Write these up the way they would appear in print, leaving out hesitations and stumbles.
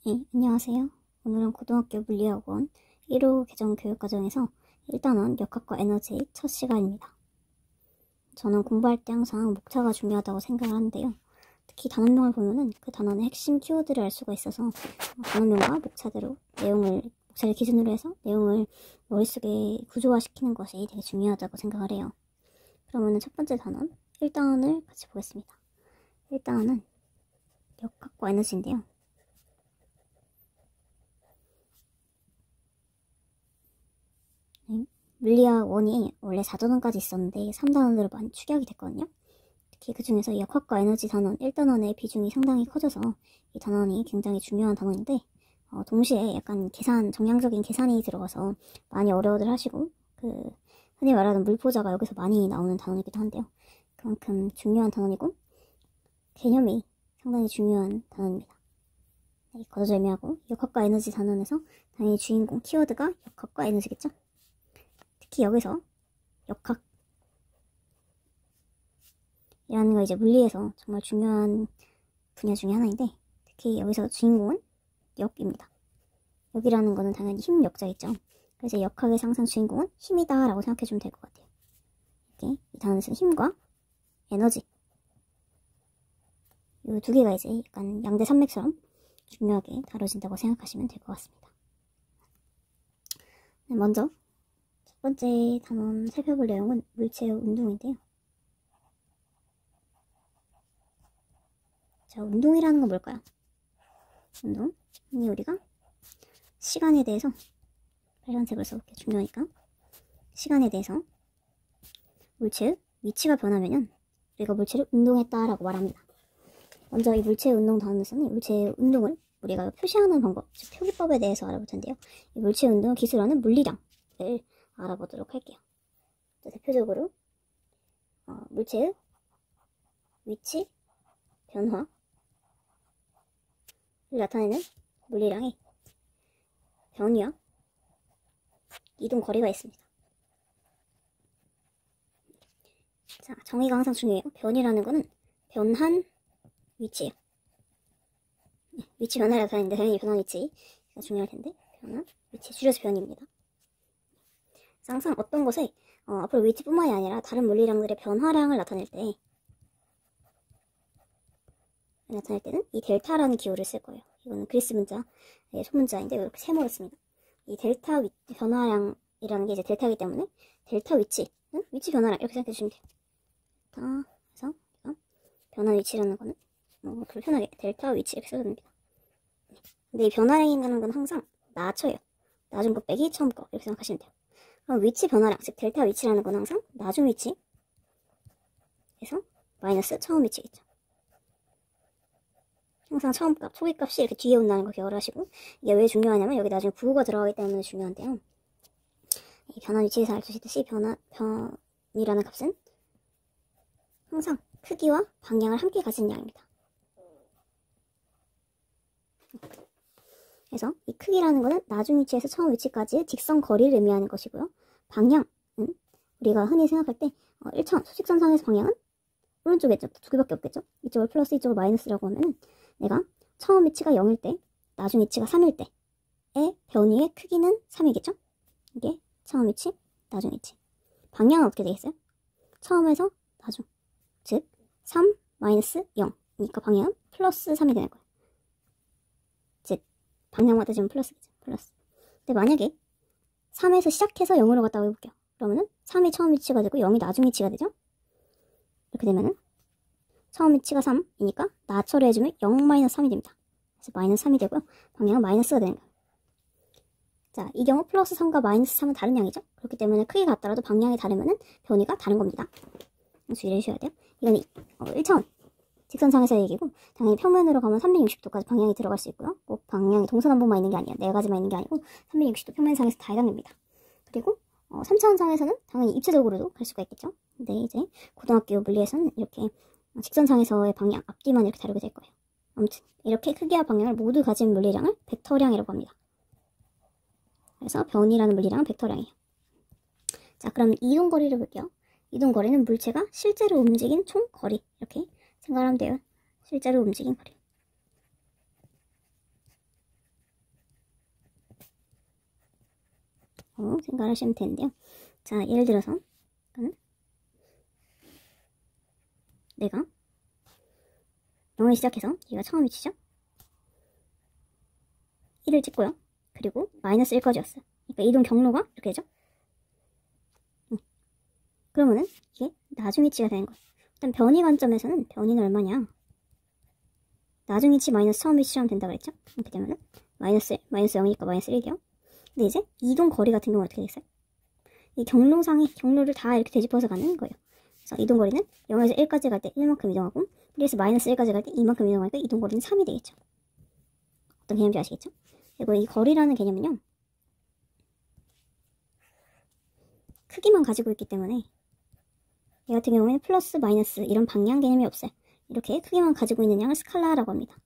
네, 안녕하세요. 오늘은 고등학교 물리학원 1호 개정 교육과정에서 1단원 역학과 에너지 첫 시간입니다. 저는 공부할 때 항상 목차가 중요하다고 생각을 하는데요. 특히 단원명을 보면은 그 단원의 핵심 키워드를 알 수가 있어서 단원명과 목차대로 목차를 기준으로 해서 내용을 머릿속에 구조화시키는 것이 되게 중요하다고 생각을 해요. 그러면은 첫 번째 단원 1단원을 같이 보겠습니다. 1단원은 역학과 에너지인데요. 물리학 1이 원래 4단원까지 있었는데 3단원으로 많이 축약이 됐거든요. 특히 그 중에서 역학과 에너지 단원 1단원의 비중이 상당히 커져서 이 단원이 굉장히 중요한 단원인데 동시에 약간 정량적인 계산이 들어가서 많이 어려워들 하시고 흔히 말하는 물포자가 여기서 많이 나오는 단원이기도 한데요. 그만큼 중요한 단원이고 개념이 상당히 중요한 단원입니다. 네, 거저 애매하고 역학과 에너지 단원에서 당연히 주인공 키워드가 역학과 에너지겠죠. 특히 여기서 역학 이라는 거 이제 물리에서 정말 중요한 분야 중에 하나인데 특히 여기서 주인공은 역입니다. 역이라는 거는 당연히 힘 역자겠죠. 그래서 역학의 상상 주인공은 힘이다 라고 생각해주면 될 것 같아요. 이렇게 이 단어에서는 힘과 에너지 이 두 개가 이제 약간 양대 산맥처럼 중요하게 다뤄진다고 생각하시면 될 것 같습니다. 네, 먼저 첫 번째 단원 살펴볼 내용은 물체의 운동인데요. 자, 운동이라는 건 뭘까요? 운동. 흔히 우리가 시간에 대해서 빨간색을 써볼게요. 중요하니까. 시간에 대해서 물체의 위치가 변하면은 우리가 물체를 운동했다라고 말합니다. 먼저 이 물체의 운동 단원에서는 물체의 운동을 우리가 표시하는 방법, 즉 표기법에 대해서 알아볼 텐데요. 이 물체의 운동을 기술하는 물리량을 알아보도록 할게요. 대표적으로 물체의 위치, 변화를 나타내는 물리량이 변이와 이동 거리가 있습니다. 자, 정의가 항상 중요해요. 변이라는 거는 변한 위치예요. 위치 변화를 나타내는데 당연히 변한 위치가 중요할 텐데 변한 위치 줄여서 변입니다. 항상 어떤 것에 앞으로 위치뿐만이 아니라 다른 물리량들의 변화량을 나타낼 때는 이 델타라는 기호를 쓸 거예요. 이거는 그리스 문자, 소문자인데 이렇게 세모를 씁니다. 이 델타 변화량이라는 게 이제 델타이기 때문에 델타 위치는 위치 변화량 이렇게 생각해 주시면 돼요. 그래서 변화 위치라는 거는 불편하게 델타 위치 이렇게 써도 됩니다. 근데 이 변화량이라는 건 항상 나초예요. 나중 거 빼기 처음 거 이렇게 생각하시면 돼요. 그럼 위치 변화량, 즉 델타 위치라는 건 항상 나중 위치에서 마이너스 처음 위치겠죠. 항상 처음 값, 초기 값이 이렇게 뒤에 온다는 거 기억을 하시고 이게 왜 중요하냐면 여기 나중에 부호가 들어가기 때문에 중요한데요. 이 변화 위치에서 알려주시듯이 변이라는 값은 항상 크기와 방향을 함께 가진 양입니다. 그래서 이 크기라는 거는 나중 위치에서 처음 위치까지의 직선 거리를 의미하는 것이고요. 방향은 우리가 흔히 생각할 때 1차원 수직선상에서 방향은 오른쪽이겠죠. 두 개밖에 없겠죠. 이쪽을 플러스 이쪽을 마이너스라고 하면은 내가 처음 위치가 0일 때 나중 위치가 3일 때의 변이의 크기는 3이겠죠. 이게 처음 위치, 나중 위치. 방향은 어떻게 되겠어요? 처음에서 나중, 즉 3 마이너스 0이니까 방향은 플러스 3이 되는 거예요. 즉 방향마다 지금 플러스겠죠. 플러스. 근데 만약에 3에서 시작해서 0으로 갔다고 해볼게요. 그러면은 3이 처음 위치가 되고 0이 나중 위치가 되죠. 이렇게 되면은 처음 위치가 3이니까 나처를 해주면 0-3이 됩니다. 그래서 마이너스 3이 되고요. 방향은 마이너스가 되는 거예요. 자, 이 경우 플러스 3과 마이너스 3은 다른 양이죠. 그렇기 때문에 크기가 같더라도 방향이 다르면은 변이가 다른 겁니다. 주의를 해주셔야 돼요. 이건 1차원 직선상에서의 얘기고 당연히 평면으로 가면 360도까지 방향이 들어갈 수 있고요. 꼭 방향이 동서남북만 있는 게 아니에요. 네 가지만 있는 게 아니고 360도 평면상에서 다 해당됩니다. 그리고 3차원상에서는 당연히 입체적으로도 갈 수가 있겠죠. 근데 이제 고등학교 물리에서는 이렇게 직선상에서의 방향, 앞뒤만 이렇게 다루게 될 거예요. 아무튼 이렇게 크기와 방향을 모두 가진 물리량을 벡터량이라고 합니다. 그래서 변이라는 물리량은 벡터량이에요. 자, 그럼 이동거리를 볼게요. 이동거리는 물체가 실제로 움직인 총 거리 이렇게 생각하면 돼요. 실제로 움직인 거리. 식으로 생각을 하시면 되는데요. 자, 예를 들어서 내가 0을 시작해서 얘가 처음 위치죠? 1을 찍고요. 그리고 마이너스 1까지 왔어요. 그러니까 이동 경로가 이렇게 되죠? 그러면은 이게 나중 위치가 되는 거예요. 일단 변이 관점에서는 변이는 얼마냐? 나중 위치 마이너스 처음 위치로 하면 된다 그랬죠? 이렇게 되면은 마이너스 0이니까 마이너스 1이요. 근데 이제 이동 거리 같은 경우는 어떻게 되겠어요? 이 경로를 다 이렇게 되짚어서 가는 거예요. 그래서 이동 거리는 0에서 1까지 갈 때 1만큼 이동하고 1에서 마이너스 1까지 갈 때 2만큼 이동하니까 이동 거리는 3이 되겠죠. 어떤 개념인지 아시겠죠? 그리고 이 거리라는 개념은요, 크기만 가지고 있기 때문에 얘 같은 경우에는 플러스 마이너스 이런 방향 개념이 없어요. 이렇게 크기만 가지고 있는 양을 스칼라라고 합니다.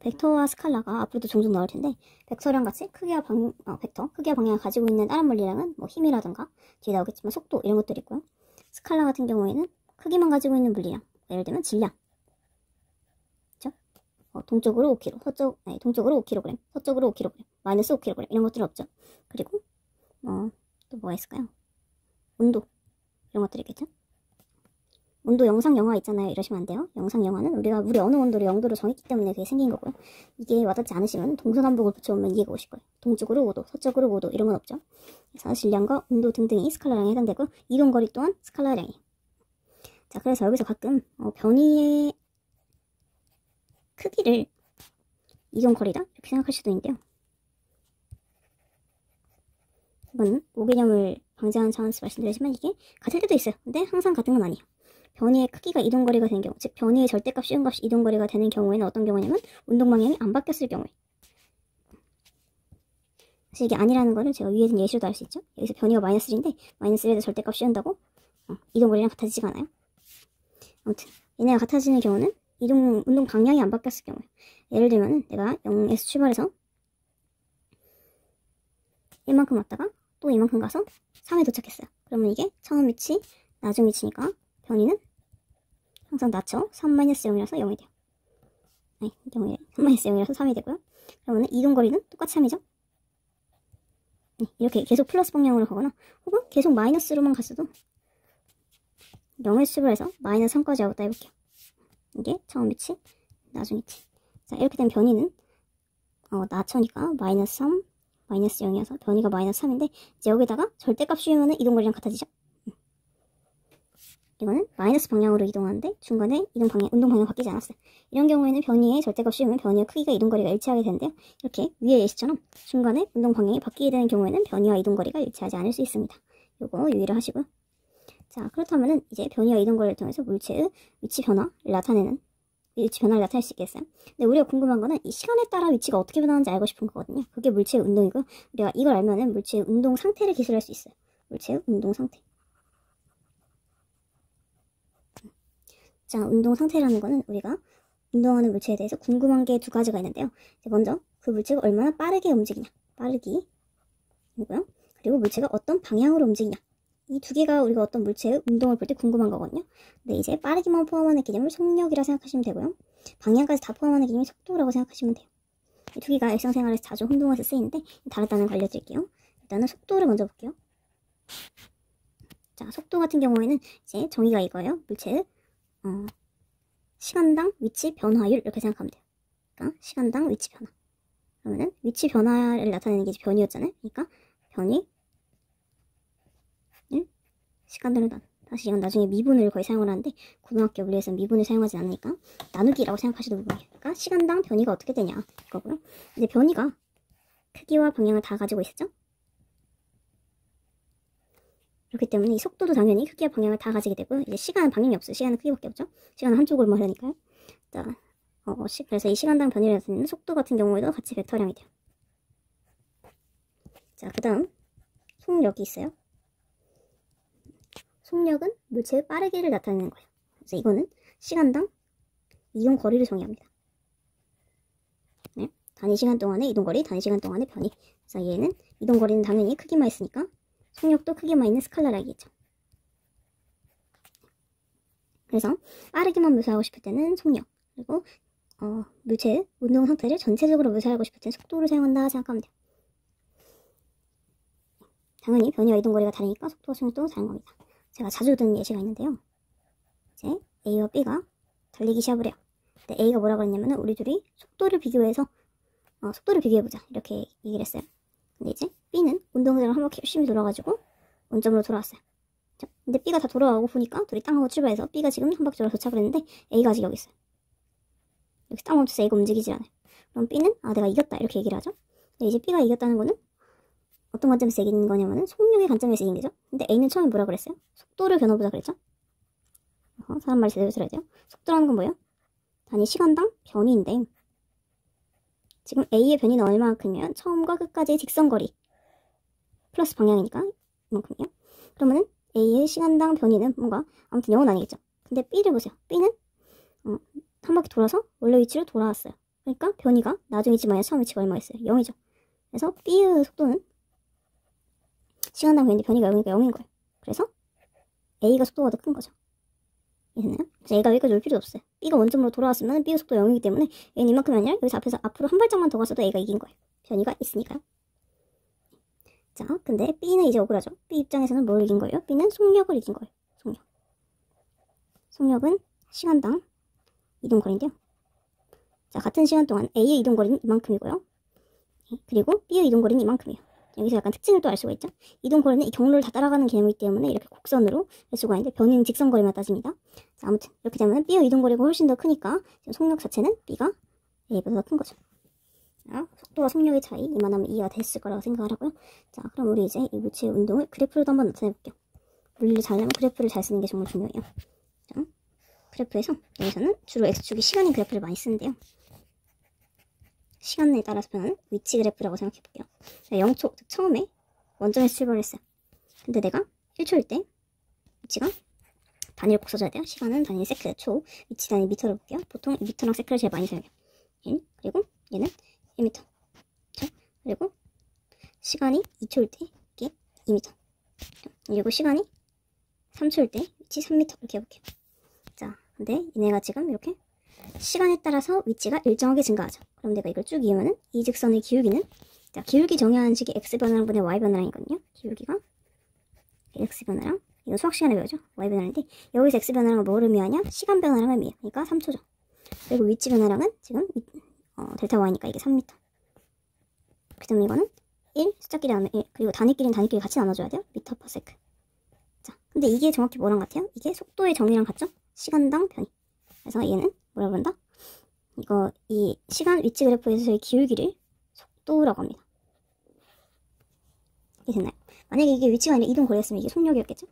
벡터와 스칼라가 앞으로도 종종 나올 텐데, 벡터랑 같이 크기와 방향을 가지고 있는 다른 물리량은 뭐 힘이라든가 뒤에 나오겠지만 속도 이런 것들이 있고요. 스칼라 같은 경우에는 크기만 가지고 있는 물리량, 예를 들면 질량, 그렇죠? 동쪽으로 5kg, 동쪽으로 5kg, 서쪽으로 5kg, 마이너스 5kg 이런 것들은 없죠. 그리고 또 뭐가 있을까요? 온도 이런 것들이 있겠죠. 온도 영상 영하 있잖아요. 이러시면 안 돼요. 영상 영하는 우리가 물이 어느 온도를 0도로 정했기 때문에 그게 생긴 거고요. 이게 와닿지 않으시면 동서남북을 붙여오면 이해가 오실 거예요. 동쪽으로 5도, 서쪽으로 5도 이런 건 없죠. 그래서 질량과 온도 등등이 스칼라량에 해당되고 이동거리 또한 스칼라량이에요. 자, 그래서 여기서 가끔 변이의 크기를 이동거리다 이렇게 생각할 수도 있는데요. 이건 오개념을 방지하는 차원에서 말씀드리지만 이게 같을 때도 있어요. 근데 항상 같은 건 아니에요. 변이의 크기가 이동거리가 되는 경우, 즉 변이의 절대값 쉬운값이 이동거리가 되는 경우에는 어떤 경우냐면 운동방향이 안 바뀌었을 경우에. 사실 이게 아니라는 거를 제가 위에 든 예시로도 알 수 있죠. 여기서 변이가 마이너스 1인데 마이너스 1에도 절대값 씌운다고 이동거리랑 같아지지가 않아요. 아무튼 얘네가 같아지는 경우는 운동 방향이 안 바뀌었을 경우에. 예를 들면 내가 0에서 출발해서 1만큼 왔다가 또 이만큼 가서 3에 도착했어요. 그러면 이게 처음 위치, 나중 위치니까 변이는 항상 낮죠. 3-0이라서 0이 돼요. 아니, 3-0이라서 3이 되고요. 그러면 이동거리는 똑같이 3이죠. 이렇게 계속 플러스 방향으로 가거나 혹은 계속 마이너스로만 갔어도 0에서 출발해서 마이너스 3까지 하고 해볼게요. 이게 처음 위치, 나중 위치. 자, 이렇게 된 변이는 낮춰니까 마이너스 3, 마이너스 0이어서 변이가 마이너스 3인데 이제 여기다가 절대값 씌우면 이동거리랑 같아지죠. 이거는 마이너스 방향으로 이동하는데 중간에 운동 방향 바뀌지 않았어요. 이런 경우에는 변이의 절대값 씌우면 변이의 크기가 이동거리가 일치하게 되는데요. 이렇게 위의 예시처럼 중간에 운동 방향이 바뀌게 되는 경우에는 변이와 이동거리가 일치하지 않을 수 있습니다. 요거 유의를 하시고요. 자, 그렇다면은 이제 변이와 이동거리를 통해서 물체의 위치 변화를 나타낼 수 있겠어요. 근데 우리가 궁금한 거는 이 시간에 따라 위치가 어떻게 변하는지 알고 싶은 거거든요. 그게 물체의 운동이고요. 우리가 이걸 알면은 물체의 운동 상태를 기술할 수 있어요. 물체의 운동 상태. 자, 운동 상태라는 거는 우리가 운동하는 물체에 대해서 궁금한 게 두 가지가 있는데요. 먼저 그 물체가 얼마나 빠르게 움직이냐, 빠르기이고요. 그리고 물체가 어떤 방향으로 움직이냐. 이 두 개가 우리가 어떤 물체의 운동을 볼 때 궁금한 거거든요. 근데 이제 빠르기만 포함하는 개념을 속력이라 생각하시면 되고요. 방향까지 다 포함하는 개념이 속도라고 생각하시면 돼요. 이 두 개가 일상생활에서 자주 혼동해서 쓰이는데 다르다는 걸 알려드릴게요. 일단은 속도를 먼저 볼게요. 자, 속도 같은 경우에는 이제 정의가 이거예요. 물체의 시간당 위치 변화율 이렇게 생각하면 돼요. 그러니까 시간당 위치 변화. 그러면은 위치 변화를 나타내는 게 이제 변이였잖아요. 그러니까 변이 시간들은 다시 이건 나중에 미분을 거의 사용을 하는데 고등학교 물리에서는 미분을 사용하지 않으니까 나누기라고 생각하셔도 무방해요. 그러니까 시간당 변이가 어떻게 되냐 이거고요. 근데 변이가 크기와 방향을 다 가지고 있었죠. 그렇기 때문에 이 속도도 당연히 크기와 방향을 다 가지게 되고요. 이제 시간은 방향이 없어요. 시간은 크기밖에 없죠. 시간은 한쪽으로만 흐르니까요. 자, 그래서 이 시간당 변이를 나타내는 속도 같은 경우에도 같이 벡터량이 돼요. 자, 그 다음 속력이 있어요. 속력은 물체의 빠르기를 나타내는 거예요. 그래서 이거는 시간당 이동 거리를 정의합니다. 네, 단위 시간 동안의 이동 거리, 단위 시간 동안의 변이. 그래서 얘는 이동 거리는 당연히 크기만 있으니까 속력도 크기만 있는 스칼라량이겠죠. 그래서 빠르기만 묘사하고 싶을 때는 속력, 그리고 물체의 운동 상태를 전체적으로 묘사하고 싶을 때는 속도를 사용한다 생각하면 돼요. 당연히 변이와 이동거리가 다르니까 속도와 속력도 다른 겁니다. 제가 자주 듣는 예시가 있는데요. 이제 A와 B가 달리기 시합을 해요. 근데 A가 뭐라 그랬냐면은 우리 둘이 속도를 비교해서 속도를 비교해보자 이렇게 얘기를 했어요. 근데 이제 B는 운동장을 한 바퀴 열심히 돌아가지고 원점으로 돌아왔어요. 근데 B가 다 돌아가고 보니까 둘이 땅 하고 출발해서 B가 지금 한 바퀴 돌아 도착을 했는데 A가 아직 여기 있어요. 여기 땅 멈춰서 A가 움직이질 않아요. 그럼 B는 내가 이겼다 이렇게 얘기를 하죠. 근데 이제 B가 이겼다는 거는 어떤 관점에서 이긴 거냐면은 속력의 관점에서 이긴 거죠. 근데 A는 처음에 뭐라 그랬어요? 속도를 변화보자 그랬죠. 사람 말 제대로 들어야 돼요. 속도라는 건 뭐예요? 단위 시간당 변이인데 지금 A의 변이는 얼마만큼이면 처음과 끝까지의 직선거리 플러스 방향이니까 이만큼이요. 그러면은 A의 시간당 변이는 뭔가 아무튼 0은 아니겠죠. 근데 B를 보세요. B는 한 바퀴 돌아서 원래 위치로 돌아왔어요. 그러니까 변이가 나중 위치 마이너스 처음 위치가 얼마였어요? 0이죠. 그래서 B의 속도는 시간당 변인데 변이가 0이니까 0인 거예요. 그래서 A가 속도가 더 큰 거죠. 이해됐나요? 그래서 A가 여기까지 올 필요도 없어요. B가 원점으로 돌아왔으면 B의 속도가 0이기 때문에 A는 이만큼이 아니라 여기서 앞으로 한 발짝만 더 갔어도 A가 이긴 거예요. 변이가 있으니까요. 자, 근데 B는 이제 억울하죠. B 입장에서는 뭘 이긴 거예요? B는 속력을 이긴 거예요. 속력. 속력은 시간당 이동거리인데요. 자, 같은 시간 동안 A의 이동거리는 이만큼이고요. 그리고 B의 이동거리는 이만큼이에요. 여기서 약간 특징을 또 알 수가 있죠. 이동거리는 이 경로를 다 따라가는 개념이기 때문에 이렇게 곡선으로 할 수가 있는데 변이는 직선거리만 따집니다. 자, 아무튼 이렇게 되면 B의 이동거리가 훨씬 더 크니까 지금 속력 자체는 B가 A보다 더 큰 거죠. 자, 속도와 속력의 차이 이만하면 이해가 됐을 거라고 생각을 하고요. 자, 그럼 우리 이제 이 물체의 운동을 그래프로도 한번 나타내 볼게요. 물리를 잘하려면 그래프를 잘 쓰는 게 정말 중요해요. 자, 그래프에서 여기서는 주로 X축이 시간인 그래프를 많이 쓰는데요. 시간에 따라서 변하는 위치 그래프라고 생각해 볼게요. 0초, 즉 처음에 원점에서 출발했어요. 근데 내가 1초일 때 위치가 단위를 꼭 써줘야 돼요. 시간은 단위 세크, 초, 위치 단위 미터로 볼게요. 보통 미터랑 세크를 제일 많이 사용해요. 그리고 얘는 1미터. 그리고 시간이 2초일 때 이게 2미터. 그리고 시간이 3초일 때 위치 3미터 이렇게 해볼게요. 자, 근데 얘네가 지금 이렇게 시간에 따라서 위치가 일정하게 증가하죠. 그럼 내가 이걸 쭉 이으면은 이 직선의 기울기는 자, 기울기 정의하는 식이 x 변화량분의 y 변화량이거든요. 기울기가 x 변화량 이거 수학 시간에 배우죠. y 변화량인데 여기서 x 변화량은 뭐를 의미하냐? 시간 변화량을 의미해요. 그러니까 3초죠. 그리고 위치 변화량은 지금 델타 y니까 이게 3m. 그 다음에 이거는 1 숫자끼리 나누면 1 그리고 단위끼리는 단위끼리 같이 나눠줘야 돼요. 미터 퍼 세크. 자, 근데 이게 정확히 뭐랑 같아요? 이게 속도의 정의랑 같죠? 시간당 변이. 그래서 얘는 뭐라고 한다? 이 시간 위치 그래프에서의 기울기를 속도라고 합니다. 이게 됐나요? 만약에 이게 위치가 아니라 이동 거리였으면 이게 속력이었겠죠?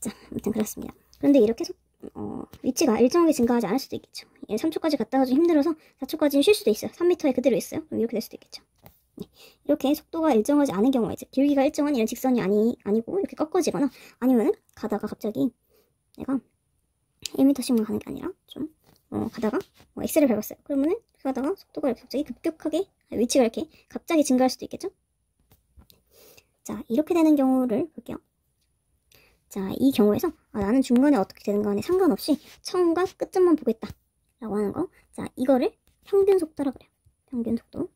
자, 아무튼 그렇습니다. 그런데 이렇게 위치가 일정하게 증가하지 않을 수도 있겠죠. 3초까지 갔다가 좀 힘들어서 4초까지는 쉴 수도 있어요. 3m에 그대로 있어요. 그럼 이렇게 될 수도 있겠죠. 네. 이렇게 속도가 일정하지 않은 경우에 이제 기울기가 일정한 이런 직선이 아니고 이렇게 꺾어지거나 아니면은 가다가 갑자기 내가 1m씩만 가는 게 아니라 좀 가다가 X를 밟았어요. 그러면은 가다가 속도가 이렇게 갑자기 급격하게 위치가 이렇게 갑자기 증가할 수도 있겠죠. 자, 이렇게 되는 경우를 볼게요. 자, 이 경우에서 나는 중간에 어떻게 되는 간에 상관없이 처음과 끝점만 보겠다 라고 하는 거. 자, 이거를 평균 속도라고 그래요. 평균 속도.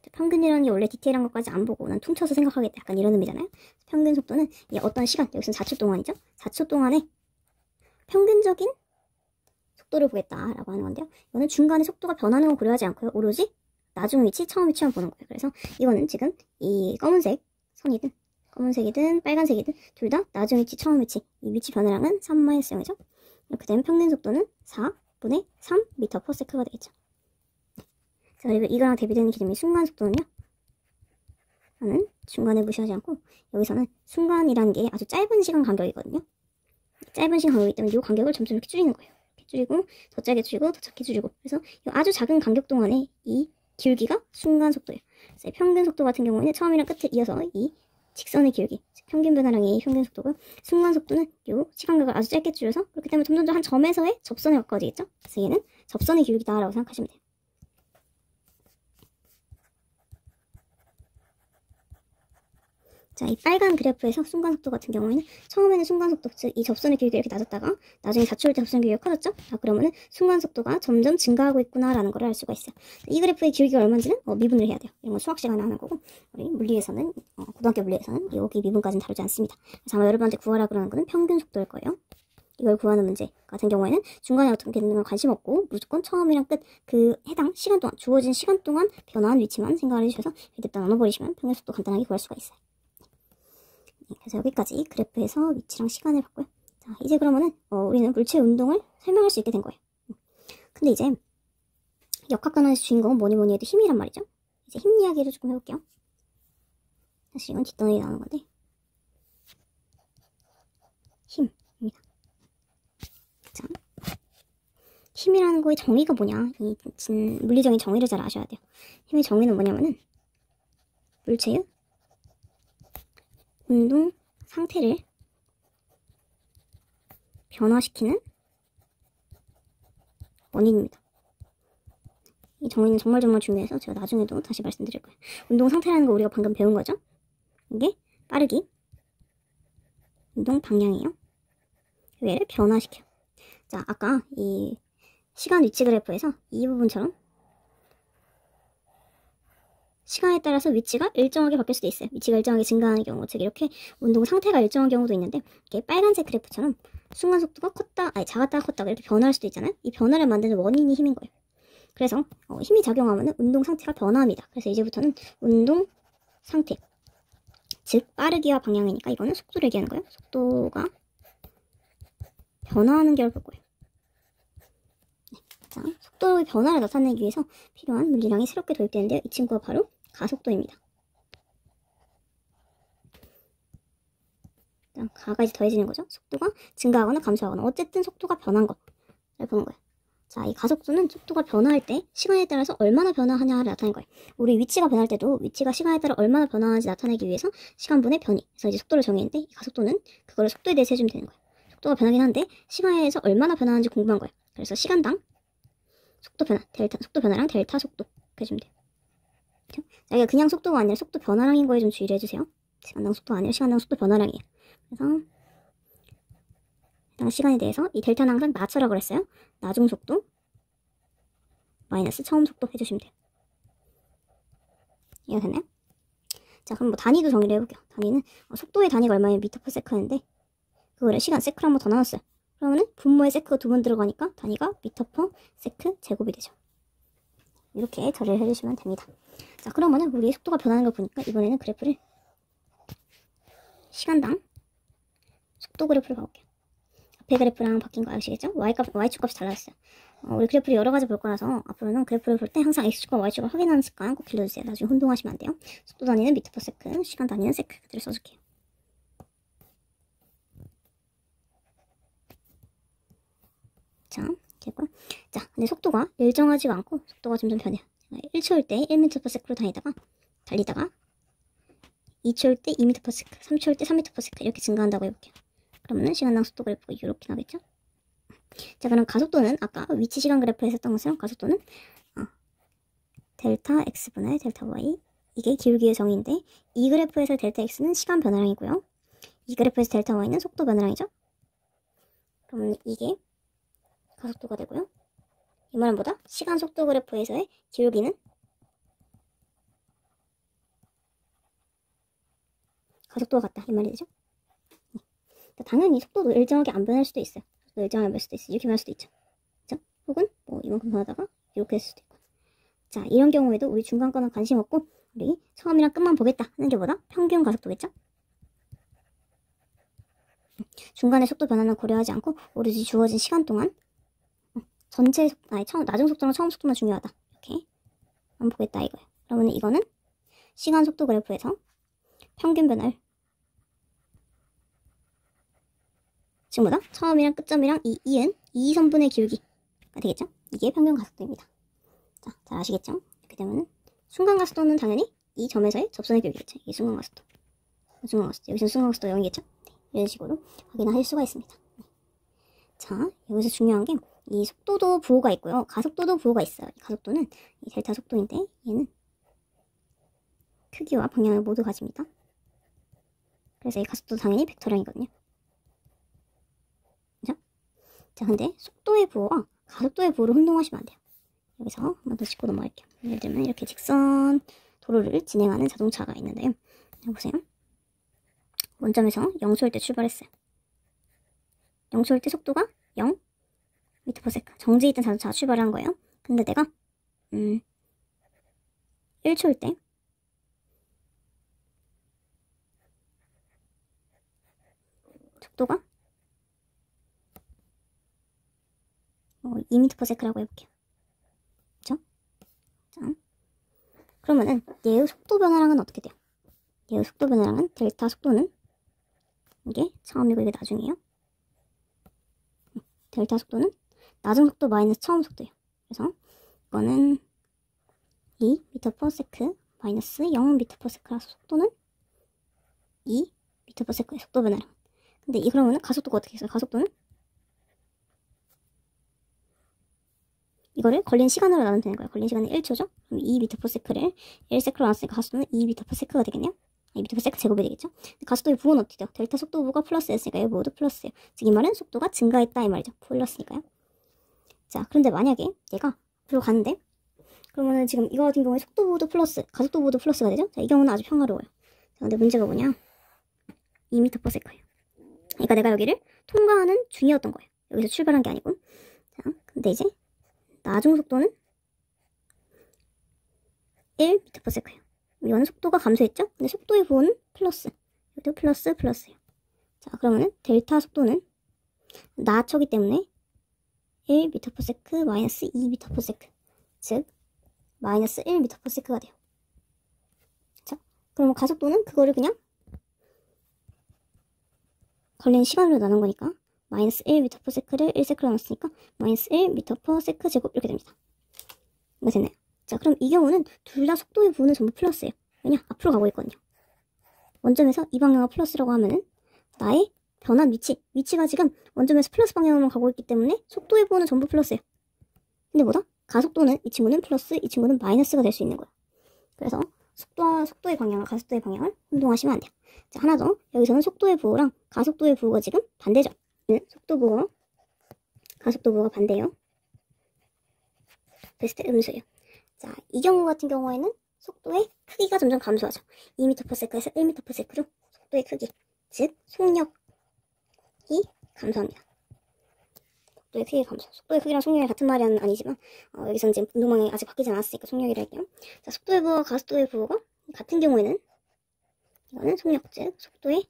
자, 평균이라는 게 원래 디테일한 것까지 안 보고 난 퉁쳐서 생각하겠다 약간 이런 의미잖아요. 평균 속도는 어떤 시간, 여기서는 4초 동안이죠. 4초 동안에 평균적인 속도를 보겠다라고 하는 건데요. 이거는 중간에 속도가 변하는 건 고려하지 않고요. 오로지 나중 위치, 처음 위치만 보는 거예요. 그래서 이거는 지금 이 검은색 선이든 검은색이든 빨간색이든 둘 다 나중 위치, 처음 위치 이 위치 변화량은 3-0이죠. 이렇게 되면 평균 속도는 4분의 3m per sec가 되겠죠. 자, 그리고 이거랑 대비되는 개념이 순간 속도는요. 저는 중간에 무시하지 않고 여기서는 순간이라는 게 아주 짧은 시간 간격이거든요. 짧은 시간 간격이기 때문에 이 간격을 점점 이렇게 줄이는 거예요. 이렇게 줄이고 더 짧게 줄이고 더 작게 줄이고 그래서 이 아주 작은 간격 동안에 이 기울기가 순간 속도예요. 그래서 평균 속도 같은 경우에는 처음이랑 끝에 이어서 이 직선의 기울기, 평균 변화량이 평균 속도고 순간 속도는 이 시간각을 아주 짧게 줄여서 그렇기 때문에 점점 한 점에서의 접선에 가까워지겠죠. 그래서 얘는 접선의 기울기다라고 생각하시면 돼요. 자, 이 빨간 그래프에서 순간속도 같은 경우에는 처음에는 순간속도, 즉 이 접선의 길이가 이렇게 낮았다가 나중에 자초할 때 접선의 길이가 커졌죠? 자, 그러면은 순간속도가 점점 증가하고 있구나라는 걸 알 수가 있어요. 이 그래프의 길이가 얼마인지는 미분을 해야 돼요. 이런 건 수학 시간에 하는 거고, 우리 물리에서는, 고등학교 물리에서는 여기 미분까지는 다루지 않습니다. 그래서 아마 여러분한테 구하라 그러는 거는 평균 속도일 거예요. 이걸 구하는 문제 같은 경우에는 중간에 어떻게 되는 건 관심 없고 무조건 처음이랑 끝 그 해당 시간 동안, 주어진 시간 동안 변화한 위치만 생각을 해주셔서 이렇게 나눠버리시면 평균 속도 간단하게 구할 수가 있어요. 그래서 여기까지 그래프에서 위치랑 시간을 봤고요. 자, 이제 그러면은 우리는 물체 운동을 설명할 수 있게 된 거예요. 근데 이제 역학관원에서 주인공은 뭐니 해도 힘이란 말이죠. 이제 힘 이야기를 조금 해볼게요. 사실 이건 뒷단에 나오는 건데 힘입니다. 자, 힘이라는 거의 정의가 뭐냐, 이 물리적인 정의를 잘 아셔야 돼요. 힘의 정의는 뭐냐면은 물체의 운동 상태를 변화시키는 원인입니다. 이 정의는 정말 중요해서 제가 나중에도 다시 말씀드릴 거예요. 운동 상태라는 거 우리가 방금 배운 거죠? 이게 빠르기, 운동 방향이에요. 얘를 변화시켜요. 자, 아까 이 시간 위치 그래프에서 이 부분처럼 시간에 따라서 위치가 일정하게 바뀔 수도 있어요. 위치가 일정하게 증가하는 경우, 즉 이렇게 운동 상태가 일정한 경우도 있는데, 이게 빨간색 그래프처럼 순간 속도가 작았다가 컸다가 이렇게 변화할 수도 있잖아요. 이 변화를 만드는 원인이 힘인 거예요. 그래서 힘이 작용하면 운동 상태가 변화합니다. 그래서 이제부터는 운동 상태, 즉 빠르기와 방향이니까 이거는 속도를 얘기하는 거예요. 속도가 변화하는 걸 볼 거예요. 자, 속도의 변화를 나타내기 위해서 필요한 물리량이 새롭게 도입되는데요. 이 친구가 바로 가속도입니다. 자, 가가 이제 더해지는 거죠. 속도가 증가하거나 감소하거나 어쨌든 속도가 변한 거를 보는 거예요. 자, 이 가속도는 속도가 변화할 때 시간에 따라서 얼마나 변화하냐를 나타내는 거예요. 우리 위치가 변할 때도 위치가 시간에 따라 얼마나 변화하는지 나타내기 위해서 시간분의 변이, 그래서 이제 속도를 정했는데, 이 가속도는 그거를 속도에 대해서 해주면 되는 거예요. 속도가 변하긴 한데 시간에서 얼마나 변화하는지 궁금한 거예요. 그래서 시간당 속도 변화, 속도 변화랑 델타 속도 해주면 돼요. 그렇죠? 자, 이게 그냥 속도가 아니라 속도 변화량인 거에 좀 주의를 해주세요. 시간당 속도가 아니라 시간당 속도 변화량이에요. 그래서 해당 시간에 대해서 이 델타는 항상 나처라고 그랬어요. 나중 속도 마이너스 처음 속도 해주시면 돼요. 이해가 됐나요? 자, 그럼 뭐 단위도 정리를 해볼게요. 단위는 속도의 단위가 얼마예요? 미터 퍼 세컨인데 그거를 시간 세크로 한 번 더 나눴어요. 그러면은 분모에 세크가 2번 들어가니까 단위가 미터 퍼 세크 제곱이 되죠. 이렇게 처리를 해주시면 됩니다. 자, 그러면은 우리 속도가 변하는 걸 보니까 이번에는 그래프를 시간당 속도 그래프를 봐볼게요. 앞에 그래프랑 바뀐 거 아시겠죠? Y축 값이 달라졌어요. 우리 그래프를 여러 가지 볼 거라서 앞으로는 그래프를 볼 때 항상 X축과 Y축을 확인하는 습관 꼭 길러주세요. 나중에 혼동하시면 안 돼요. 속도 단위는 미터 퍼 세크, 시간 단위는 세크 그대로 써줄게요. 자, 됐고요. 자, 근데 속도가 일정하지가 않고 속도가 점점 변해요. 1초일 때 1m/s로 달리다가 2초일 때 2m/s, 3초일 때 3m/s 이렇게 증가한다고 해볼게요. 그러면은 시간당 속도 그래프가 이렇게 나겠죠? 자, 그럼 가속도는 아까 위치 시간 그래프에 했었던 것처럼 가속도는 델타 x분의 델타 y, 이게 기울기의 정의인데 이 그래프에서 델타 x는 시간 변화량이고요. 이 그래프에서 델타 y는 속도 변화량이죠. 그러면 이게 가속도가 되고요. 이 말은 뭐다? 시간 속도 그래프에서의 기울기는 가속도가 같다, 이 말이 되죠. 당연히 속도도 일정하게 안 변할 수도 있어요. 일정하게 안 변할 수도 있어요. 이렇게 변할 수도 있죠. 그렇죠? 혹은 뭐 이만큼 변하다가 이렇게 될 수도 있고. 자, 이런 경우에도 우리 중간 거는 관심 없고 우리 처음이랑 끝만 보겠다 하는 게 뭐다? 평균 가속도겠죠? 중간에 속도 변화는 고려하지 않고 오로지 주어진 시간 동안 전체 나중 속도랑 처음 속도만 중요하다. 이렇게 안 보겠다 이거예요. 그러면 이거는 시간 속도 그래프에서 평균 변화를 지금 뭐다? 처음이랑 끝점이랑 이 2선분의 기울기가 되겠죠? 이게 평균 가속도입니다. 자, 잘 아시겠죠? 이렇게 되면은 순간 가속도는 당연히 이 점에서의 접선의 기울기겠죠. 이게 순간 가속도. 여기서 순간 가속도 0이겠죠? 네, 이런 식으로 확인할 수가 있습니다. 네. 자, 여기서 중요한 게 이 속도도 부호가 있고요. 가속도도 부호가 있어요. 이 가속도는 이 델타 속도인데 얘는 크기와 방향을 모두 가집니다. 그래서 이 가속도 당연히 벡터량이거든요. 그죠? 자, 근데 속도의 부호와 가속도의 부호를 혼동하시면 안 돼요. 여기서 한 번 더 짚고 넘어갈게요. 예를 들면 이렇게 직선 도로를 진행하는 자동차가 있는데요. 보세요. 원점에서 0초일 때 출발했어요. 0초일 때 속도가 0 m/s. 정지에 있던 자동차가 출발을 한 거예요. 근데 내가 1초일 때 속도가 2 m/s라고 해볼게요. 그쵸? 자, 그러면은 얘의 속도 변화량은 어떻게 돼요? 얘의 속도 변화량은 델타 속도는 이게 처음이고 이게 나중이에요. 델타 속도는 낮은 속도 마이너스 처음 속도예요. 그래서 이거는 2 m/s 마이너스 0 m/s라서 속도는 2 m/s의 속도 변화량. 근데 그러면은 가속도가 어떻게 있어요? 가속도는 이거를 걸린 시간으로 나누면 되는 거예요. 걸린 시간은 1초죠? 그럼 2 m/s를 1세크로 나눴으니까 가속도는 2 m/s가 되겠네요? 2 m/s 제곱이 되겠죠? 가속도의 부호는 어떻게 돼요? 델타 속도 부호가 플러스였으니까 이 부호도 플러스예요. 즉 이 말은 속도가 증가했다 이 말이죠. 플러스니까요. 자, 그런데 만약에 얘가 앞으로 가는데 그러면은 지금 이거 같은 경우에 속도 부호도 플러스, 가속도 부호도 플러스가 되죠? 자, 이 경우는 아주 평화로워요. 자, 근데 문제가 뭐냐? 2 m/s예요. 그러니까 내가 여기를 통과하는 중이었던 거예요. 여기서 출발한 게 아니고. 자, 근데 이제 나중 속도는 1 m/s예요. 이거는 속도가 감소했죠? 근데 속도의 부호는 플러스. 여기도 플러스 플러스예요. 자, 그러면은 델타 속도는 나초기 때문에 1 m/s 마이너스 2 m/s. 즉 마이너스 1 m/s가 돼요. 자, 그러면 가속도는 그거를 그냥 걸린 시간으로 나눈 거니까 마이너스 1 m/s를 1세크로 나눴으니까 마이너스 1 m/s 제곱 이렇게 됩니다. 이거 됐나요? 자, 그럼 이 경우는 둘 다 속도의 부호는 전부 플러스예요. 왜냐? 앞으로 가고 있거든요. 원점에서 이 방향가 플러스라고 하면은 나의 변한 위치가 지금 원점에서 플러스 방향으로 가고 있기 때문에 속도의 부호는 전부 플러스예요. 근데 뭐다? 가속도는 이 친구는 플러스, 이 친구는 마이너스가 될 수 있는 거예요. 그래서 속도와 속도의 방향과 가속도의 방향을 혼동하시면 안 돼요. 자, 하나 더. 여기서는 속도의 부호랑 가속도의 부호가 지금 반대죠. 속도 부호와 가속도 부호가 반대예요. 베스트 음수예요. 자, 이 경우 같은 경우에는 속도의 크기가 점점 감소하죠. 2 m/s에서 1 m/s로 속도의 크기, 즉 속력이 감소합니다. 속도의 크기 감소. 속도의 크기랑 속력이 같은 말은 아니지만 여기서는 이제 운동방향이 아직 바뀌지 않았으니까 속력이라 할게요. 자, 속도의 부호와 가속도의 부호가 같은 경우에는 이거는 속력, 즉 속도의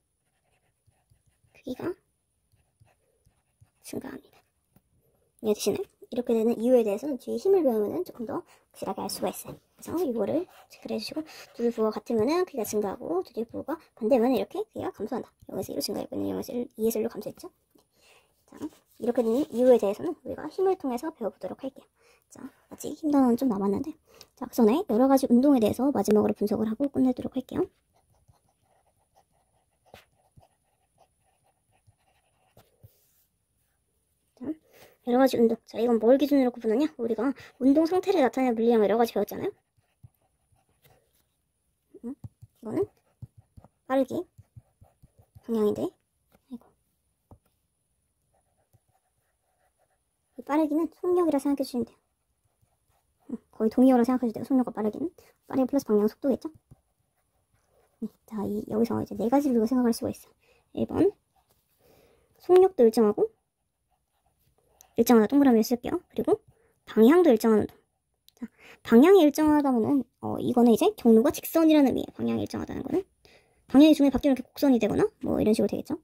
크기가 증가합니다. 이해되시나요? 이렇게 되는 이유에 대해서는 뒤에 힘을 배우면 조금 더 확실하게 알 수가 있어요. 그래서 이거를 체크를 해주시고, 둘 부호가 같으면 크기가 증가하고, 둘의 부호가 반대면 이렇게 크기가 감소한다. 0에서 1로 증가했고, 0에서 2에서 1로 감소했죠. 자, 이렇게 되는 이유에 대해서는 우리가 힘을 통해서 배워보도록 할게요. 자, 아직 힘 단어는 좀 남았는데, 자, 그 전에 여러 가지 운동에 대해서 마지막으로 분석을 하고 끝내도록 할게요. 여러 가지 운동. 자, 이건 뭘 기준으로 구분하냐? 우리가 운동 상태를 나타내는 물리량을 여러 가지 배웠잖아요. 이거는 빠르기 방향인데, 아이고. 이 빠르기는 속력이라 생각해 주시면 돼요. 거의 동의어라 생각해 주세요. 속력과 빠르기는. 빠르기 플러스 방향 속도겠죠? 자, 여기서 이제 네 가지를 우리가 생각할 수가 있어요. 1번, 속력도 일정하고, 일정하다 동그라미를 쓸게요. 그리고 방향도 일정한 운동. 자, 방향이 일정하다면은 이거는 이제 경로가 직선이라는 의미예요. 방향이 일정하다는 거는 방향이 중에 바뀌면 이렇게 곡선이 되거나 뭐 이런 식으로 되겠죠.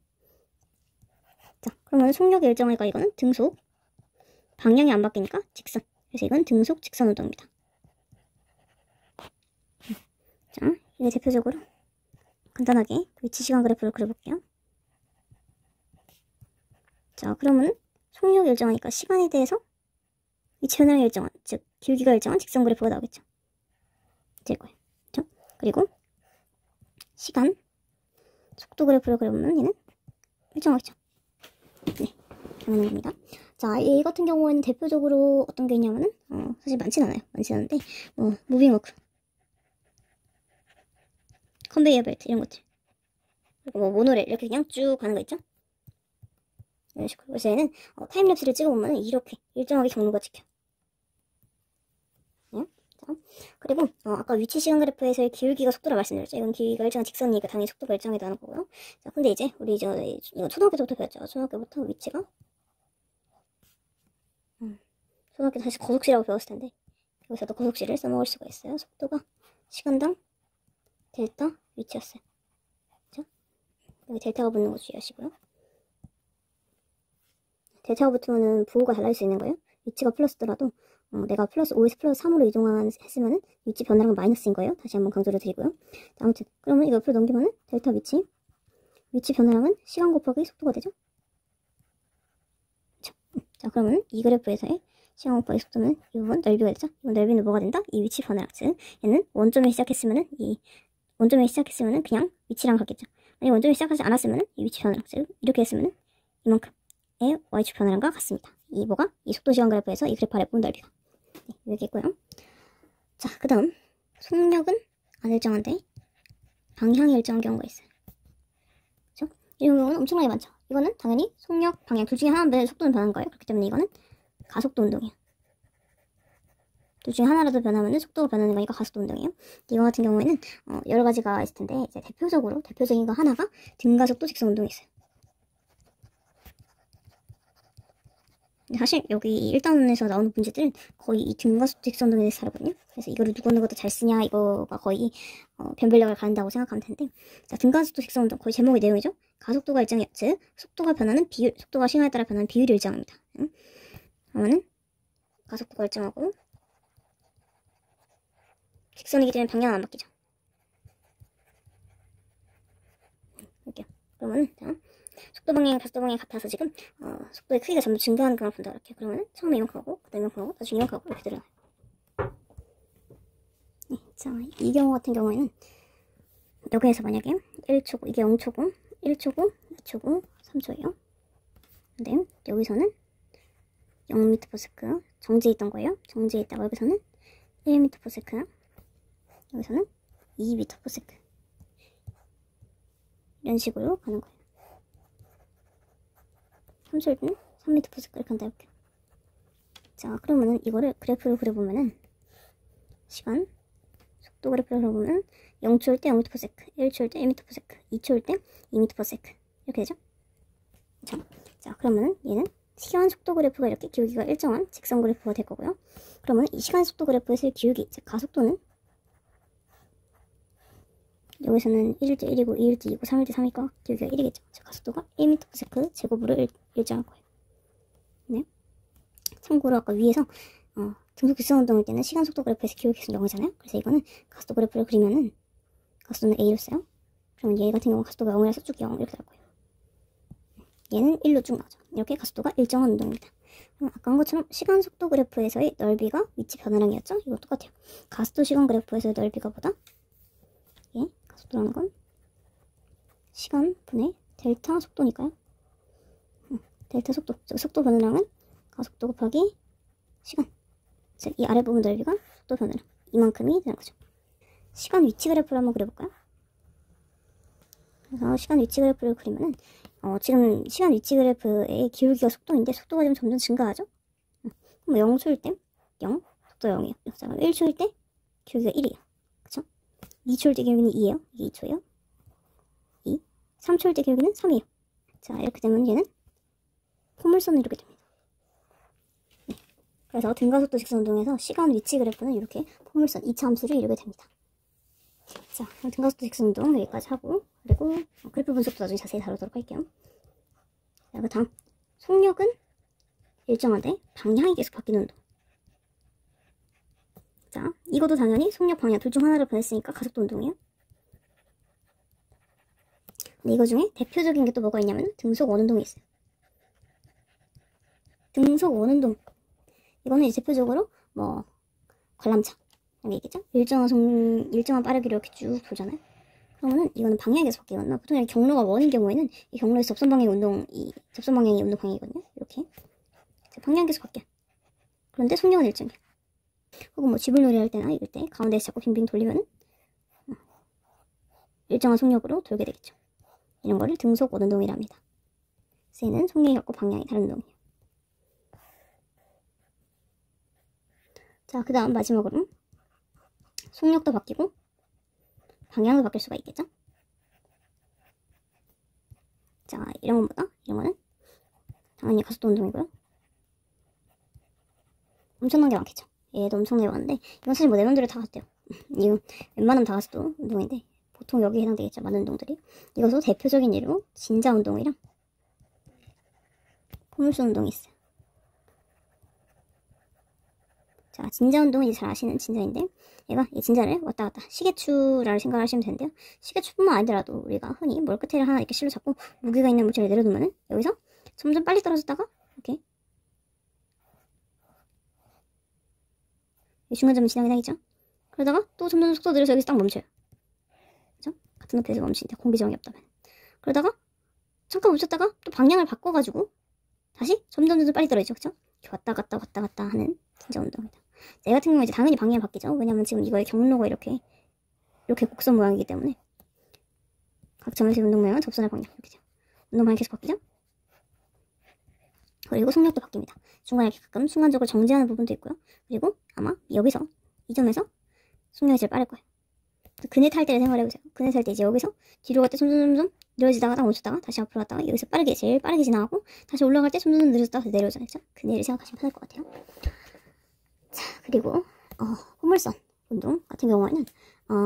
자, 그러면 속력이 일정하니까 이거는 등속, 방향이 안 바뀌니까 직선. 그래서 이건 등속 직선 운동입니다. 자, 이게 대표적으로 간단하게 위치 시간 그래프를 그려볼게요. 자, 그러면 속력이 일정하니까 시간에 대해서 위치 변화량이 일정한, 즉 길기가 일정한 직선 그래프가 나오겠죠. 될 거예요. 그렇죠? 그리고 시간, 속도 그래프를 그려보면 얘는 일정하겠죠. 네, 당연한 겁니다. 자, 이 같은 경우에는 대표적으로 어떤 게 있냐면은 사실 많진 않아요. 많진 않은데 무빙워크, 컨베이어 벨트 이런 것들. 그리고 뭐 모노레일 이렇게 그냥 쭉 가는 거 있죠? 이런 식으로. 그래서 얘는 타임랩스를 찍어보면 이렇게 일정하게 경로가 찍혀. 네? 자, 그리고 아까 위치 시간 그래프에서의 기울기가 속도라 말씀드렸죠. 이건 길이가 일정한 직선이니까 당연히 속도가 일정하게 나는 거고요. 자, 근데 이제 우리 이거 초등학교 때부터 배웠죠. 초등학교부터 위치가 초등학교 다시 거속시라고 배웠을 텐데 여기서도 거속시를 써먹을 수가 있어요. 속도가 시간당 델타 위치였어요. 그쵸? 여기 델타가 붙는 거 주의하시고요. 델타가 붙으면은 부호가 달라질 수 있는 거예요. 위치가 플러스더라도 내가 플러스 5에서 플러스 3으로 이동했으면은 위치 변화량 마이너스인 거예요. 다시 한번 강조를 드리고요. 자, 아무튼 그러면 이거 옆으로 넘기면은 델타 위치 변화량은 시간 곱하기 속도가 되죠. 그쵸? 자, 그러면 이 그래프에서의 시간 곱하기 속도는 이 부분 넓이가 되죠. 이 넓이는 뭐가 된다? 이 위치 변화량. 즉 얘는 원점에 시작했으면은 그냥 위치랑 같겠죠. 아니 원점에 시작하지 않았으면은 이 위치 변화량. 즉 이렇게 했으면은 이만큼의 y축 변화량과 같습니다. 이 속도 시간 그래프에서 이 그래프 아래 부분 넓이가. 네, 여기 있고요. 자, 그 다음 속력은 안 일정한데 방향이 일정한 경우가 있어요. 그렇죠? 이런 경우는 엄청나게 많죠. 이거는 당연히 속력, 방향 둘 중에 하나는 속도는 변한 거예요. 그렇기 때문에 이거는 가속도 운동이에요. 둘 중에 하나라도 변하면 속도가 변하는 거니까 가속도 운동이에요. 이거 같은 경우에는 여러 가지가 있을 텐데 이제 대표적인 거 하나가 등가속도 직선 운동이 있어요. 사실 여기 1단원에서 나오는 문제들은 거의 이 등가속도 직선 운동에 대해서 다루거든요. 그래서 이거를 누구누구 더 잘 쓰냐 이거가 거의 변별력을 가린다고 생각하면 되는데, 자, 등가속도 직선 운동 거의 제목의 내용이죠. 가속도가 일정해요. 즉 속도가 변하는 비율, 속도가 시간에 따라 변하는 비율이 일정합니다. 그러면은 가속도가 일정하고 직선이기 때문에 방향은 안 바뀌죠. 이렇게요. 그러면은 자, 속도 방향이 가속도 방향이 같아서 지금 속도의 크기가 점점 증가하는 그걸 본다. 이렇게 그러면은 처음에 이만큼 하고 그다음에 이만큼 하고 나중에 이만큼 하고 이렇게 들어가요. 네, 자, 이 경우 같은 경우에는 여기에서 만약에 1초고 이게 0초고 1초고 2초고 3초예요. 근데 여기서는 0m/s 정지해 있던 거예요. 정지해 있다가 여기서는 1m/s, 여기서는 2m/s 이런 식으로 가는 거예요. 3초일 때는 3m/s 이렇게 한다 해볼게요. 자, 그러면은 이거를 그래프로 그려보면은 시간 속도 그래프로 그려보면 0초일 때 0m/s, 1초일 때 1m/s, 2초일 때 2m/s 이렇게 되죠. 자, 그러면은 얘는 시간 속도 그래프가 이렇게 기울기가 일정한 직선 그래프가 될 거고요. 그러면 이 시간 속도 그래프에서의 기울기, 즉 가속도는 여기서는 1일 때 1이고 2일 때 2고 3일 때 3이니까 기울기가 1이겠죠. 즉 가속도가 1m/s 제곱으로 일정할 거예요. 네. 참고로 아까 위에서 등속 직선 운동일 때는 시간 속도 그래프에서 기울기는 0이잖아요. 그래서 이거는 가속도 그래프를 그리면은 가속도는 A로 써요. 그러면 얘 같은 경우 가속도가 0이라서 쭉 0 이렇게 될 거예요. 얘는 1로 쭉 나오죠. 이렇게 가속도가 일정한 운동입니다. 아까 한 것처럼 시간 속도 그래프에서의 넓이가 위치 변화량이었죠. 이거 똑같아요. 가속도 시간 그래프에서의 넓이가 보다 가속도라는 건 시간 분의 델타 속도니까요. 델타 속도, 즉 속도 변화량은 가속도 곱하기 시간, 즉 이 아래 부분 넓이가 속도 변화량 이만큼이 되는 거죠. 시간 위치 그래프를 한번 그려볼까요? 그래서 시간 위치 그래프를 그리면은 지금 시간 위치 그래프의 기울기가 속도인데 속도가 지금 점점 증가하죠. 그럼 0초일 때 0, 속도 0이에요. 자, 1초일 때 기울기가 1이에요. 그쵸? 2초일 때 기울기는 2예요. 이게 2초예요. 2. 3초일 때 기울기는 3이에요. 자, 이렇게 되면 얘는 포물선을 이루게 됩니다. 네. 그래서 등가속도 직선 운동에서 시간 위치 그래프는 이렇게 포물선 2차 함수를 이루게 됩니다. 자, 그럼 등가속도 직선 운동 여기까지 하고, 그리고 그래프 분석도 나중에 자세히 다루도록 할게요. 자, 그 다음 속력은 일정한데 방향이 계속 바뀌는 운동. 자, 이것도 당연히 속력, 방향 둘 중 하나를 변했으니까 가속도 운동이에요. 근데 이거 중에 대표적인 게 또 뭐가 있냐면 등속 원운동이 있어요. 등속 원운동, 이거는 이제 대표적으로 뭐 관람차 이런 게 있겠죠. 일정한 빠르기로 이렇게 쭉 돌잖아요. 그러면은 이거는 방향이 계속 바뀌거나 보통 경로가 원인 경우에는 이 경로에서 접선 방향이 운동 방향이거든요. 이렇게 방향이 계속 바뀌어요. 그런데 속력은 일정해요. 혹은 뭐 쥐불놀이 할 때나 이럴 때 가운데에서 자꾸 빙빙 돌리면은 일정한 속력으로 돌게 되겠죠. 이런 거를 등속 운동이라 합니다. C는 속력이 같고 방향이 다른 운동이에요. 자, 그 다음 마지막으로 속력도 바뀌고 방향도 바뀔 수가 있겠죠? 자, 이런 것보다 이런 거는 당연히 가속도 운동이고요. 엄청난 게 많겠죠. 얘도 엄청나게 많은데 이건 사실 뭐 내 맘대로 다 갔대요. 이거 웬만하면 다 가속도 운동인데 보통 여기에 해당되겠죠. 많은 운동들이. 이것도 대표적인 예로 진자 운동이랑 포물선 운동이 있어요. 자, 진자 운동은 이제 잘 아시는 진자인데 얘가 이 진자를 왔다 갔다 시계추라고 생각하시면 되는데요. 시계추뿐만 아니더라도 우리가 흔히 멀끝에를 하나 이렇게 실로 잡고 무게가 있는 물체를 내려두면은 여기서 점점 빨리 떨어졌다가 이렇게 중간점을 지나게 되겠죠. 그러다가 또 점점 속도 늘려서 여기서 딱 멈춰요. 그죠? 같은 높이에서 멈추는데 공기 저항이 없다면. 그러다가 잠깐 멈췄다가 또 방향을 바꿔가지고 다시 점점 빨리 떨어지죠. 그쵸? 왔다 갔다 하는 진자 운동입니다. 얘 같은 경우는 이제 당연히 방향이 바뀌죠. 왜냐면 지금 이거의 경로가 이렇게 곡선 모양이기 때문에 각 점에서의 운동 모양은 접선의 방향 이렇게죠. 운동 방향이 계속 바뀌죠. 그리고 속력도 바뀝니다. 중간에 이렇게 가끔 순간적으로 정지하는 부분도 있고요. 그리고 아마 여기서 이 점에서 속력이 제일 빠를 거예요. 그네 탈 때를 생각해보세요. 그네 탈 때 이제 여기서 뒤로 갈 때 점점 느려지다가 딱 멈췄다가 다시 앞으로 갔다가 여기서 제일 빠르게 지나가고 다시 올라갈 때 점점 느려졌다가 내려오잖아요. 그네를 생각하시면 편할 것 같아요. 자, 그리고 포물선 운동 같은 경우에는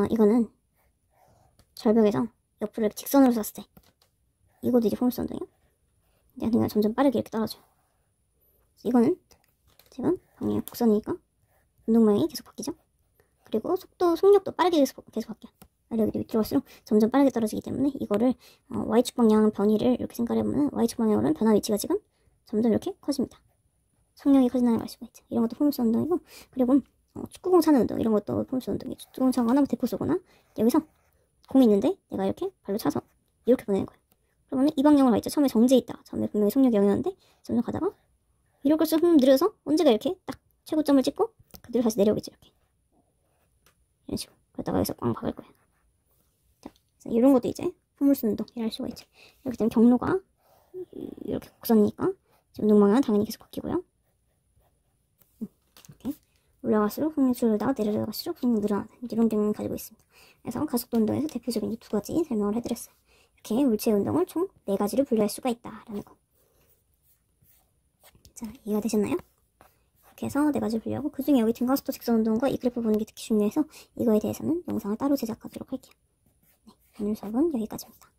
이거는 절벽에서 옆으로 이렇게 직선으로 쐈을 때 이것도 이제 포물선 운동이에요. 그냥 점점 빠르게 이렇게 떨어져요. 이거는 지금 방향이 곡선이니까 운동 방향이 계속 바뀌죠. 그리고 속력도 빠르게 계속 바뀌어요. 여기 밑으로 갈수록 점점 빠르게 떨어지기 때문에 이거를 Y축 방향 변이를 이렇게 생각해보면 Y축 방향으로는 변화 위치가 지금 점점 이렇게 커집니다. 속력이 커진다는 걸 알 수가 있죠. 이런 것도 포물선 운동이고, 그리고 축구공 차는 운동 이런 것도 포물선 운동이죠. 축구공 차거나 대포 쏘거나 여기서 공이 있는데 내가 이렇게 발로 차서 이렇게 보내는 거예요. 그러면 이 방향으로 가 있죠. 처음에 정지해 있다가 처음에 분명히 속력이 0이었는데 점점 가다가 이럴 걸수 느려서 언제가 이렇게 딱 최고점을 찍고 그대로 다시 내려오겠죠. 이렇게 이런 식으로. 그러다가 여기서 꽝 박을 거예요. 자, 이런 것도 이제 포물선 운동이라 할 수가 있죠. 이렇게 되면 경로가 이렇게 곡선이니까 운동 방향은 당연히 계속 바뀌고요. 이렇게 올라갈수록 속력 줄어들다가 내려갈수록 속력 늘어나는 이런 경향을 가지고 있습니다. 그래서 가속도 운동에서 대표적인 두 가지 설명을 해드렸어요. 이렇게 물체의 운동을 총 4가지로 분류할 수가 있다라는 거. 자, 이해가 되셨나요? 이렇게 해서 4가지를 분류하고 그 중에 여기 등가속도 직선 운동과 이 그래프 보는 게 특히 중요해서 이거에 대해서는 영상을 따로 제작하도록 할게요. 네, 오늘 수업은 여기까지입니다.